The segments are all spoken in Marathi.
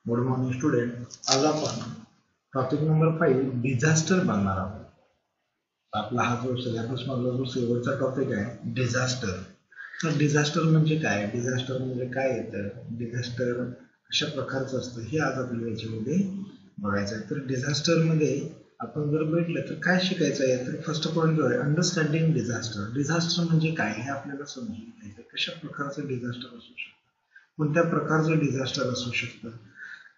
Good morning student. आज आपण टॉपिक नंबर 5 डिझास्टर बनणार आहोत. आपला हा जो सिलेबस मधला जो शेवटचा टॉपिक आहे डिझास्टर. तर डिझास्टर म्हणजे काय, डिझास्टर म्हणजे काय येतं, डिझास्टर कशा प्रकारचं असतं हे आज आपल्याला याच्यामध्ये बघायचं आहे. तर डिझास्टर मध्ये आपण जर बघितलं तर काय शिकायचं आहे, तर फर्स्ट पॉईंट जो आहे अंडरस्टँडिंग डिझास्टर. डिझास्टर म्हणजे काय हे आपल्याला समजून घ्यायचं. कशा प्रकारचं डिझास्टर असू शकतं, कोणत्या प्रकारचं डिझास्टर असू शकतं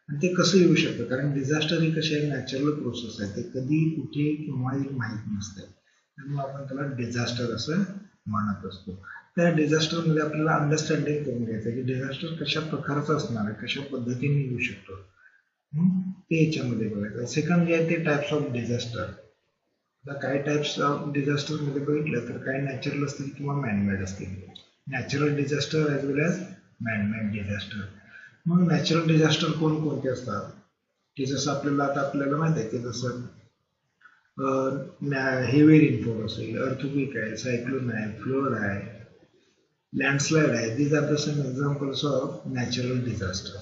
आणि ते कसं येऊ शकतं. कारण डिझास्टर ही कशी आहे, नॅचरल प्रोसेस आहे, ते कधी कुठे केव्हा माहीत नसते, त्यामुळे आपण त्याला डिझास्टर असं म्हणत असतो. त्या डिझास्टर मध्ये आपल्याला अंडरस्टँडिंग करून घ्यायचं की डिझास्टर कशा प्रकारचं असणार आहे, कशा पद्धतीने येऊ शकतो ते याच्यामध्ये बघायचं. सेकंड जे आहे ते टाइप्स ऑफ डिझास्टर. आता काही टाइप्स ऑफ डिझास्टर मध्ये बघितलं तर काही नॅचरल असतील किंवा मॅनमेड असतील. Natural disaster as well as manmade disaster. मग नॅचरल डिझास्टर कोणकोणते असतात की जसं आपल्याला माहिती आहे की जसं हेवी रेनफॉल असेल, अर्थक्वेक आहे, सायक्लोन आहे, फ्लड आहे, लँडस्लाइड आहे. These are the some examples of natural disaster.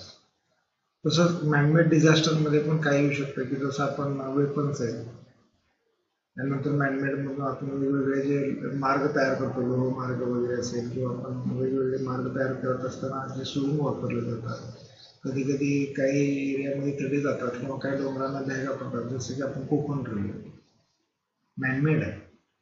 तसंच मॅनमेड डिझास्टर मध्ये पण काय येऊ शकतं की जसं आपण वेपन्स आहेत, त्यानंतर मॅनमेड मधून आपण वेगवेगळे जे मार्ग तयार करतो, लोह मार्ग वगैरे असेल किंवा आपण वेगवेगळे मार्ग तयार करत असताना जे सुरुंग वापरले जातात. कधी कधी काही एरियामध्ये तडे जातात किंवा काही डोंगरांना भेगा पडतात, जसं की आपण कोकण रेल्वे मॅनमेड आहे.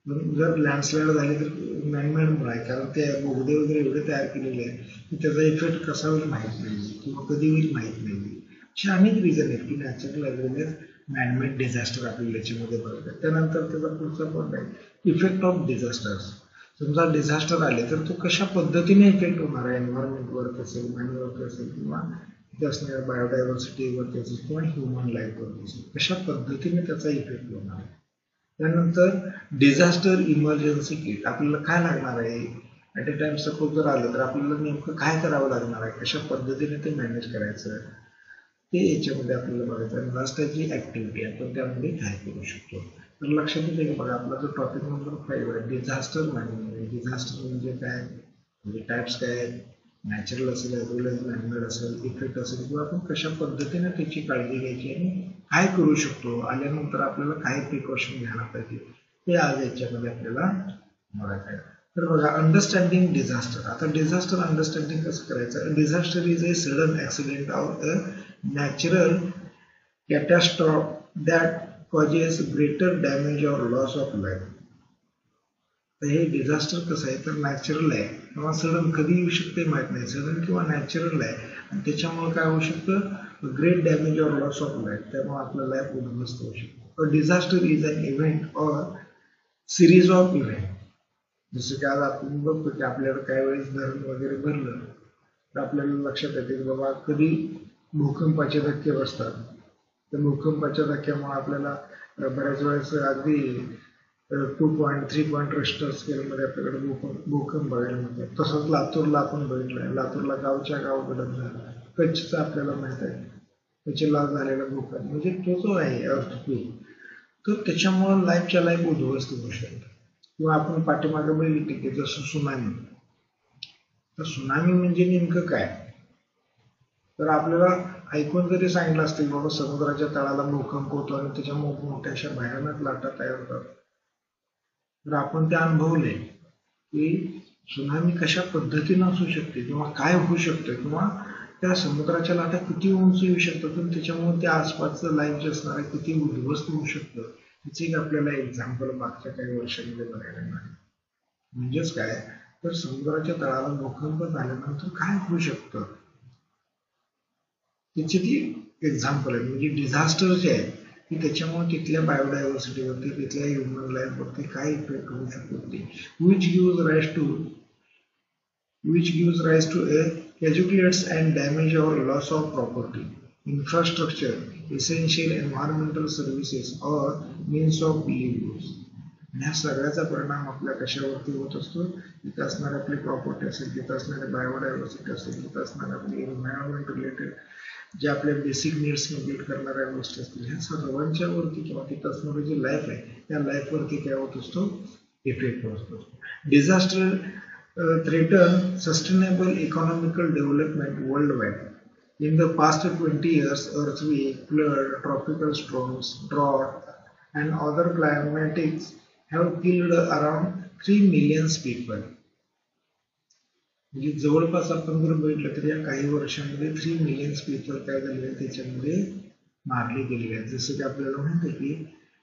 पण जर लँडस्लाइड झाली तर मॅनमेड मुळे आहे, कारण ते बोगदे वगैरे एवढे तयार केलेले आहे की त्याचा इफेक्ट कसा होईल माहीत नाही किंवा कधी होईल माहीत नाही. असे अनेक रिझन आहेत की नॅचरल ॲज मॅनमेड डिझास्टर आपल्याला याच्यामध्ये बघतात. त्यानंतर त्याचा पुढचा पॉईंट आहे इफेक्ट ऑफ डिझास्टर्स. समजा डिझास्टर आले तर तो कशा पद्धतीने इफेक्ट होणार आहे, एन्व्हायरमेंटवरती असेल, मॅनवरती असेल किंवा तिथे असणाऱ्या बायोडायव्हर्सिटीवरती असेल किंवा ह्युमन लाईफवरती असेल, कशा पद्धतीने त्याचा इफेक्ट होणार आहे. त्यानंतर डिझास्टर इमर्जन्सी किट. आपल्याला काय लागणार आहे, ॲट अ टाइम सपोज जर आलं तर आपल्याला नेमकं काय करावं लागणार आहे, कशा पद्धतीने ते मॅनेज करायचं ते याच्यामध्ये आपल्याला बघायचं. आणि लास्ट त्याची ऍक्टिव्हिटी आपण त्यामध्ये काय करू शकतो. तर लक्षात येते की बघा आपला जो टॉपिक नंबर 5 आहे डिझास्टर मॅनेजमेंट. डिझास्टर म्हणजे काय, म्हणजे टाइप्स काय आहेत, नॅचरल असेल, मॅनमेड असेल, इफेक्ट असेल किंवा आपण कशा पद्धतीने त्याची काळजी घ्यायची आणि काय करू शकतो, आल्यानंतर आपल्याला काय प्रिकॉशन घ्यायला पाहिजे ते आज याच्यामध्ये आपल्याला बघायचं आहे. तर बघा अंडरस्टँडिंग डिझास्टर. आता डिझास्टर अंडरस्टँडिंग कसं करायचं. Disaster is a sudden accident or a natural catastrophe that causes greater damage or loss of life. तर हे डिझास्टर कसं आहे, तर नॅचरल आहे किंवा सडन कधी येऊ शकते माहित नाही, सडन किंवा नॅचरल आहे आणि त्याच्यामुळे काय होऊ शकतं, great damage or loss of life, त्यामुळे आपलं लाईफ उद्ध्वस्त होऊ शकतं. Disaster is an event or series of event. जसं की आज आपण बघतो की आपल्याला काही वेळेस धरण वगैरे भरलं तर आपल्याला लक्षात येते की बाबा कधी भूकंपाचे धक्के बसतात. तर भूकंपाच्या धक्क्यामुळे आपल्याला बऱ्याच वेळेस अगदी 2.3 रिश्टर स्केलमध्ये आपल्याकडे भूकंप बघायला मिळतात. तसंच लातूरला आपण बघितलंय, लातूरला गावच्या गाव घडत झाला. कच्छचं आपल्याला माहित आहे, कच्छला झालेला भूकंप म्हणजे तो जो आहे अर्थक्वेक, तर त्याच्यामुळे लाईफच्या लाईफ उद्ध्वस्त होऊ शकतात. किंवा आपण पाठीमागे बघितले की जसं सुनामी. तर सुनामी म्हणजे नेमकं काय, तर आपल्याला ऐकून जरी सांगितलं असतील बाबा समुद्राच्या तळाला भूकंप होतो आणि त्याच्यामुळे मोठ्या अशा भयानक लाटा तयार होतात, तर आपण ते अनुभवले की सुनामी कशा पद्धतीने असू शकते किंवा काय होऊ शकतं किंवा त्या समुद्राच्या लाटा किती उंच येऊ शकतात आणि त्याच्यामुळे त्या आसपासचं लाईफ जे असणार आहे किती उद्ध्वस्त होऊ शकतं, त्याचे एक आपल्याला एक्झाम्पल मागच्या काही वर्षांमध्ये बघायला मिळाले. म्हणजेच काय, तर समुद्राच्या तळाला भूकंप झाल्यानंतर काय होऊ शकतं त्याची ती एक्झाम्पल आहे. म्हणजे डिझास्टर जे आहे की त्याच्यामुळे तिथल्या बायोडायव्हर्सिटीवरती, तिथल्या ह्युमन लाईफवरती काय इफेक्ट होऊ शकतो ते which gives rise to a casualties and damage or loss of property, infrastructure, essential environmental services or means of livelihoods. आणि ह्या सगळ्याचा परिणाम आपल्या कशावरती होत असतो, तिथं असणारी आपली प्रॉपर्टी असेल, तिथं असणारी बायोडायव्हर्सिटी असेल, तिथं असणारे आपली एन्व्हायरमेंट रिलेटेड जे आपल्या बेसिक नीड्स मीट करणाऱ्या गोष्टी असतील, ह्या सर्वांच्या वरती किंवा तिथं असणारी जी लाईफ आहे त्या लाईफवरती काय होत असतो, इफेक्ट होत असतो. Disaster threaten sustainable economical development world wide. In the past 20 years, earthquake, flood, tropical storms, drought, and other climatics have killed around 3 million people. म्हणजे जवळपास आपण जर बघितलं तर या काही वर्षांमध्ये 3 मिलियन पीपल काय झाले त्याच्यामध्ये मारले गेलेले आहेत. जसं की आपल्याला माहिती आहे की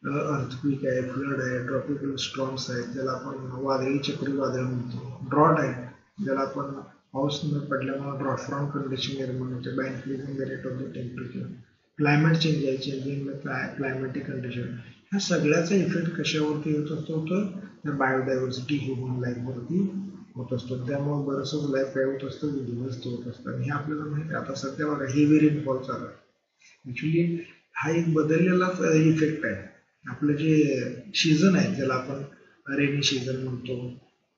अर्थक्विक आहे, फ्लड आहे, ट्रॉपिकल स्टॉर्म्स आहेत ज्याला आपण वादळी चक्रीवादळ म्हणतो, ड्रॉट आहे ज्याला आपण पाऊस न पडल्यामुळे ड्रॉट फ्रॉम कंडिशन निर्माण होते, by increasing the rate of the temperature, climate change आहे, चेंजिंग द क्लायमॅटिक कंडिशन. ह्या सगळ्याचा इफेक्ट कशावरती होत असतो तर त्या बायोडायव्हर्सिटी, ह्युमन लाईफवरती होत असतो. त्यामुळे बरंचसं लाईफ काय होत असतं, उद्ध्वस्त होत असतं. आणि हे आपल्याला माहिती आहे. आता सध्या बघा हेवी रेनफॉल चालू आहे. ऍक्च्युली हा एक बदललेलाच इफेक्ट आहे. आपलं जे सीझन आहे ज्याला आपण रेनी सीझन म्हणतो,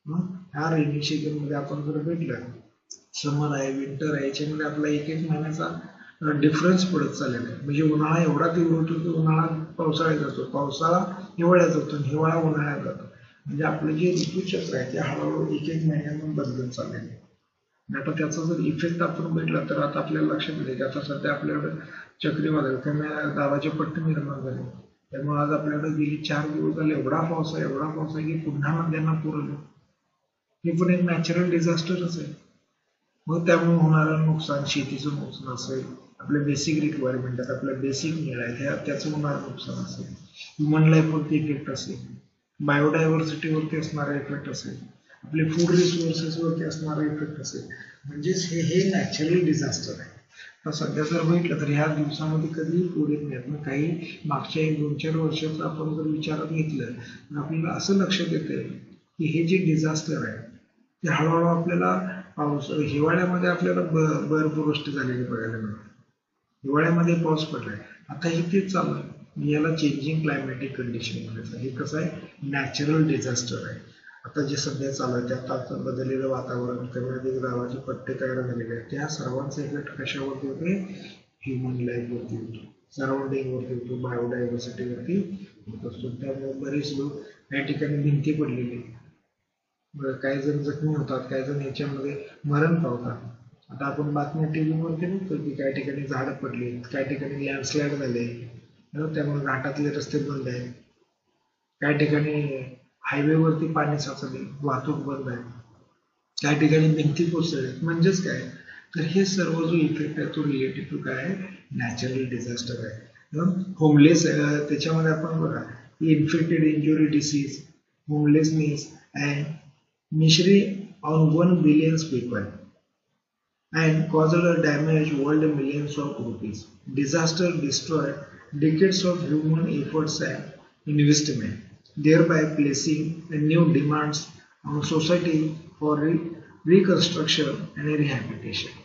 ह्या रेनी सीझन मध्ये आपण जर भेटलं समर आहे, विंटर आहे, याच्यामध्ये आपला एक एक महिन्याचा डिफरन्स पडत चाललेला आहे. म्हणजे उन्हाळा एवढा तीव्र होतो की उन्हाळा पावसाळ्यात जातो, पावसाळा हिवाळ्यात जातो, हिवाळा उन्हाळ्यात जातो. म्हणजे आपलं जे ऋतुचक्र आहे ते हळूहळू एक एक महिन्यातून बदलत चाललेलं आहे. आता त्याचा जर इफेक्ट आपण भेटला तर आता आपल्याला लक्षात येईल की आता सध्या आपल्याकडे चक्रीवादळ कमी दाबाचे पट्टे निर्माण झाले. त्यामुळे आज आपल्याकडे गेली 4 दिवस झाले एवढा पाऊस आहे की पुन्हा नद्यांना पूर आले. हे पण एक नॅचरल डिझास्टरच आहे. मग त्यामुळे होणारं नुकसान, शेतीचं नुकसान असेल, आपल्या बेसिक रिक्वायरमेंट आहेत, आपल्या बेसिक नीड आहेत त्याचं होणारं नुकसान असेल, ह्युमन लाईफवरती इफेक्ट असेल, बायोडायव्हर्सिटीवरती असणारा इफेक्ट असेल, आपले फूड रिसोर्सेसवरती असणारा इफेक्ट असेल. म्हणजेच हे नॅचरल डिझास्टर आहे. तर सध्या जर बघितलं तर ह्या दिवसामध्ये कधीही पूर येत नाहीत. मग काही मागच्या 1-2-4 वर्षाचं आपण जर विचारात घेतलं तर आपल्याला असं लक्षात येतं की हे जे डिझास्टर आहे ते हळूहळू आपल्याला हिवाळ्यामध्ये आपल्याला बर्फवृष्टी झालेली बघायला मिळते. हिवाळ्यामध्ये पाऊस पडलाय. आता हे तेच चालू आहे. याला चेंजिंग क्लायमॅटिक कंडिशन म्हणायचं. हे कसं आहे, नॅचरल डिझास्टर आहे. आता जे सध्या चालू आहे त्यात आता बदललेलं वातावरण, कमी दाबाचे पट्टे तयार झालेले आहेत, त्या सर्वांचा इफेक्ट कशावरती होते, ह्युमन लाईफवरती होतो, सराउंडिंग वरती होतो, बायोडायव्हर्सिटीवरती होत असतो. त्यामुळे बरेच लोक या ठिकाणी भिंती पडलेली, काही जण जखमी होतात, काही जण याच्यामध्ये मरण पावतात. आता आपण बातम्या टीव्हीवरती बघतो की काही ठिकाणी झाडं पडली, काही ठिकाणी लँडस्लाईड झाले, त्यामुळे घाटातले रस्ते बंद आहेत, काही ठिकाणी हायवेवरती पाणी साचले, वाहतूक बंद आहे, काही ठिकाणी भिंती कोसळल्या. म्हणजेच काय तर हे सर्व जो इफेक्ट आहे तो रिलेटेड टू काय आहे, नॅचरल डिझास्टर आहे. होमलेस त्याच्यामध्ये आपण बघा infected, injury, disease, homelessness and misery on 1 billion people and caused damage world millions of rupees. Disaster destroyed decades of human efforts and investment, thereby placing new demands on society for reconstruction and rehabilitation.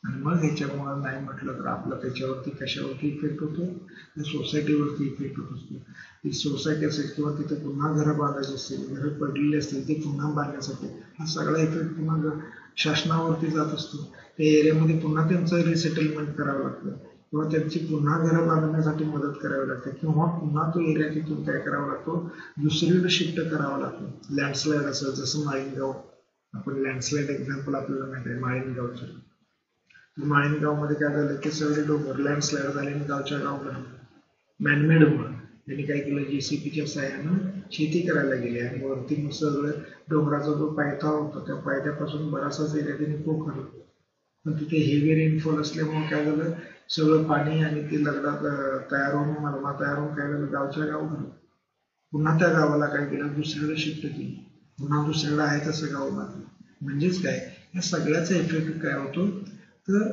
आणि मग ह्याच्यामुळे नाही म्हटलं तर आपला त्याच्यावरती कशावरती इफेक्ट होतो, सोसायटीवरती इफेक्ट होत असतो. ती सोसायटी असेल किंवा तिथे पुन्हा घरं बांधायची असतील, घरं पडलेली असतील ते पुन्हा बांधण्यासाठी हा सगळा इफेक्ट पुन्हा शासनावरती जात असतो. त्या एरियामध्ये पुन्हा त्यांचं रिसेटलमेंट करावं लागतं किंवा त्यांची पुन्हा घरं बांधण्यासाठी मदत करावी लागते किंवा पुन्हा तो एरिया तिथून काय करावा लागतो, दुसरीकडे शिफ्ट करावा लागतो. लँडस्लाईड असेल, जसं माळीनगाव, आपण लँडस्लाईड एक्झाम्पल आपल्याला माहिती आहे माळीनगावचं. माळीनगावमध्ये काय झालं की सगळे डोंगर लँडस्लाईड झाले आणि गावच्या गावकडे मॅनमेड होणं. त्यांनी काय केलं, JCBच्या साह्यानं शेती करायला गेली आणि वरती मग सगळं डोंगराचा जो पायथा होता त्या पायथ्यापासून बराचसाच एरिया त्यांनी पोखरला. पण तिथे हेवी रेनफॉल असल्यामुळे काय झालं, सगळं पाणी आणि ते लगडात तयार होऊन मरमा तयार होऊन काय झालं, गावच्या गाव झालं. पुन्हा त्या गावाला काय केलं, दुसरीकडे शिफ्ट केली, पुन्हा दुसरीकडे आहे तसं गाव बांधलं. म्हणजेच काय, या सगळ्याचा इफेक्ट काय होतो तर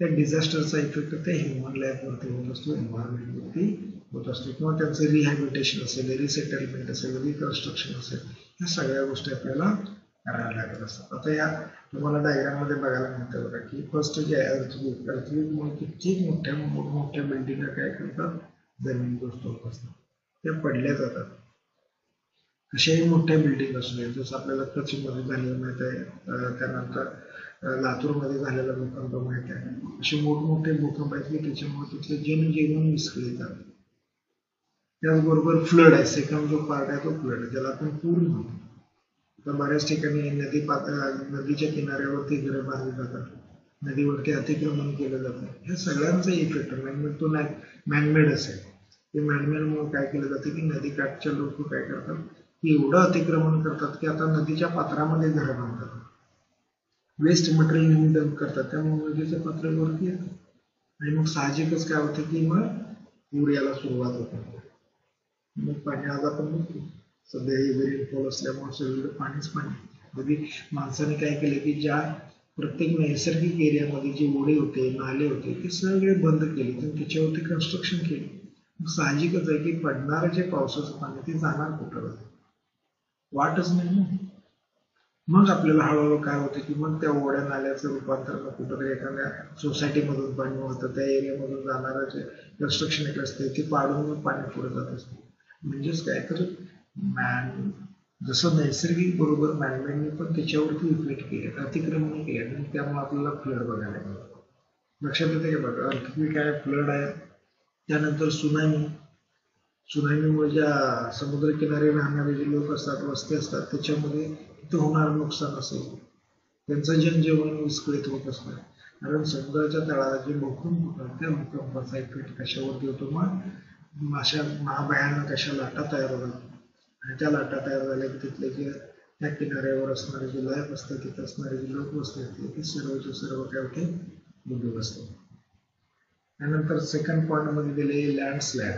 त्या डिझास्टरचा इफेक्ट त्या ह्युमन लाईफवरती होत असतो, एन्व्हायरमेंटवरती होत असतो किंवा त्यांचं रिहॅबिलिटेशन असेल, रिसेटलमेंट असेल, रिकन्स्ट्रक्शन असेल, या सगळ्या गोष्टी आपल्याला करायला लागत असतात. आता या तुम्हाला डायग्राम मध्ये बघायला मिळतं बघा की फर्स्ट जे आहे अर्थक्वेकमुळे किती मोठ्या बिल्डिंग काय करतात, जमीनदोस्त होत असतात, त्या पडल्या जातात. अशाही मोठ्या बिल्डिंग असू नये, जसं आपल्याला कच्छमध्ये झालेलं माहित आहे, त्यानंतर लातूरमध्ये झालेला भूकंप माहित आहे. असे मोठमोठे भूकंप आहेत की त्याच्यामुळे तिथले जनजीवन विस्कळीत झालं. त्याचबरोबर फ्लड आहे, सेकंड जो पार्ट आहे तो फ्लड, ज्याला आपण पूर म्हणतो. तर बऱ्याच ठिकाणी नदीच्या किनाऱ्यावरती घरं बांधली जातात नदीवरती अतिक्रमण केलं जातं, ह्या सगळ्यांचा इफेक्ट मॅनमेड तो मॅनमेड असेल ते मॅनमेडमुळे काय केलं जातं की नदीकाठच्या लोक काय करतात की एवढं अतिक्रमण करतात की आता नदीच्या पात्रामध्ये घरं बांधतात, वेस्ट मटेरियल नेऊन डंप करतात, त्यामुळे नदीचं पात्र वरती येतं आणि मग साहजिकच काय होतं की मग पूर यायला सुरुवात होते, मग पाणी आज आपण बघतो सध्या हे रेनफॉल असल्यामुळे सगळीकडे पाणीच पाणी. कधी माणसाने काय केलं की ज्या प्रत्येक नैसर्गिक एरियामध्ये जे ओढे होते नाले होते ते सगळे बंद केले आणि त्याच्यावरती कन्स्ट्रक्शन केले. मग साहजिकच आहे की पडणारं जे पावसाचं पाणी ते जाणार कुठं, वाटच नाही ना. मग आपल्याला हळूहळू काय होतं की मग त्या ओढ्या नाल्याचं रूपांतर कुठंतरी एखाद्या सोसायटीमधून पाणी होतं, त्या एरियामधून जाणारं जे कन्स्ट्रक्शन एक असते ते पाडून मग पाणी पुढे जात असते. म्हणजेच काय तर जसं नैसर्गिक बरोबर मॅनमेडने पण त्याच्यावरती इफेक्ट केले, अतिक्रमण केले आणि त्यामुळे आपल्याला फ्लड बघायला मिळतो. लक्षात येते का बघा, अर्थक्वेक आहे, फ्लड आहे, त्यानंतर सुनामीमुळे ज्या समुद्रकिनारी राहणारे जे लोक असतात, वस्ती असतात, त्याच्यामध्ये तिथं होणारं नुकसान असेल, त्यांचं जनजीवन विस्कळीत होत असतं. कारण समुद्राच्या तळाला जे भूकंप होतात त्या भूकंपाचा इफेक्ट कशावरती होतो, मग अशा महाभयानक अशा लाटा तयार होतात आणि त्या लाटा तयार झाल्या की तिथले जे त्या किनाऱ्यावर असणारे जे लाईफ असतात, तिथे असणारे जे लोक असतात ते सर्वचे सर्व काय होते बुडून असतात. त्यानंतर सेकंड पॉईंट मध्ये दिले लँडस्लाइड.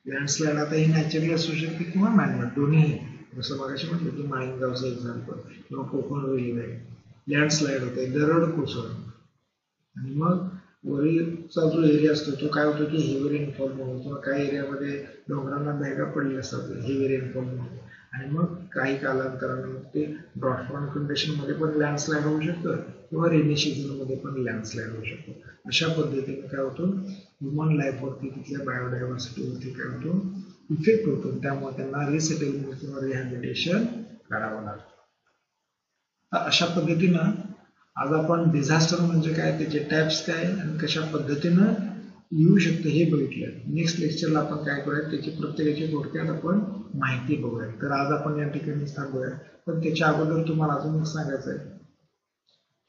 लँडस्लाइड आता ही नॅचरली असू शकते किंवा मॅनमेड दोन्ही, जसं मगाशी म्हटलं की माळीणगावचं एक्झाम्पल किंवा कोकण रेल्वे आहे, लँडस्लाइड होते, दरड कोसळणं आणि मग वरीलचा जो एरिया असतो तो काय होतो की हेवी रेनफॉल म्हणून किंवा काही एरियामध्ये डोंगरांना भेगा पडलेल्या असतात हेवी रेनफॉल म्हणून आणि मग काही कालांतराने ते ड्रॉटफ्रॉन्ट कंडिशनमध्ये पण लँडस्लाइड होऊ शकतं किंवा रेनी सीझनमध्ये पण लँडस्लाइड होऊ शकतो. अशा पद्धतीने काय होतं ह्युमन लाईफवरती तिथल्या बायोडायव्हर्सिटीवरती काय होतो इफेक्ट होतो, त्यामुळे त्यांना रिसेटलमेंट किंवा रिहॅबिलिटेशन करावं लागतं. अशा पद्धतीनं आज आपण डिझास्टर म्हणजे काय, त्याचे टाइप्स काय आणि कशा पद्धतीनं येऊ शकतं हे बघितलं. नेक्स्ट लेक्चरला आपण काय करूया त्याची प्रत्येकाची थोडक्यात आपण माहिती बघूया. तर आज आपण या ठिकाणी थांबूया, पण त्याच्या अगोदर तुम्हाला अजून एक सांगायचं आहे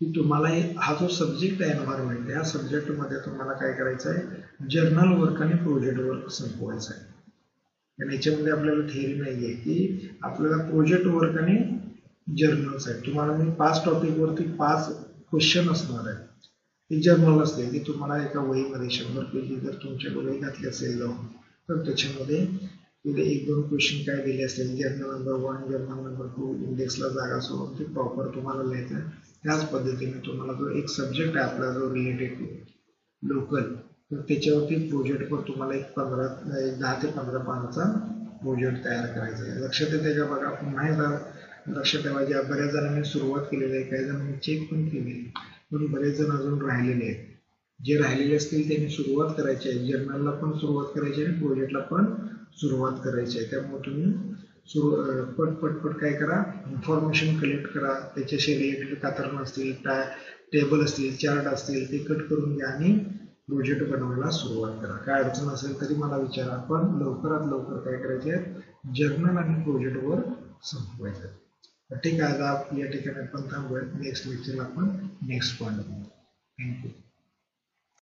की तुम्हाला हा जो सब्जेक्ट आहे एन्व्हायरमेंट, या सब्जेक्टमध्ये तुम्हाला काय करायचं आहे, जर्नल वर्क आणि प्रोजेक्ट वर्क संपवायचं आहे. आणि याच्यामध्ये आपल्याला थिअरी नाही आहे की आपल्याला प्रोजेक्ट वर्क आणि जर्नल्स आहेत. तुम्हाला मी 5 टॉपिकवरती 5 क्वेश्चन असणार आहे, ते जर्नल असते की तुम्हाला एका वहीमध्ये 100 पेजी जर तुमच्याकडे वही घातली असेल जाऊन तर त्याच्यामध्ये 1-2 क्वेश्चन काय दिले असतील, जर्नल नंबर 1 जर्नल नंबर 2 इंडेक्सला जागा सोडून ते प्रॉपर तुम्हाला लिहायचं. त्याच पद्धतीने तुम्हाला जो एक सब्जेक्ट आहे आपला जो रिलेटेड टू लोकल, तर त्याच्यावरती प्रोजेक्टवर तुम्हाला एक 10 ते 15 पानाचा प्रोजेक्ट तयार करायचा आहे. लक्षात येते का बघा, पुन्हा एकदा लक्षात ठेवायचे. बऱ्याच जणांनी सुरुवात केलेली आहे, काही जणांनी चेक पण केले, पण बरेच जण अजून राहिलेले आहेत. जे राहिलेले असतील त्यांनी सुरुवात करायची आहे, जर्नलला पण सुरुवात करायची आहे आणि प्रोजेक्टला पण सुरुवात करायची आहे. त्यामुळे तुम्ही पटपट काय करा, इन्फॉर्मेशन कलेक्ट करा, त्याच्याशी रिलेटेड कातरणं असतील, टेबल असतील, चार्ट असतील ते कट करून घ्या आणि प्रोजेक्ट बनवायला सुरुवात करा. काय अडचण असेल तरी मला विचारा, पण लवकरात लवकर काय करायचे, जर्नल आणि प्रोजेक्टवर संपवायचं. ठीक आहे, आता या ठिकाणी आपण थांबूया. नेक्स्ट लेक्चरला आपण नेक्स्ट पॉईंट. थँक्यू.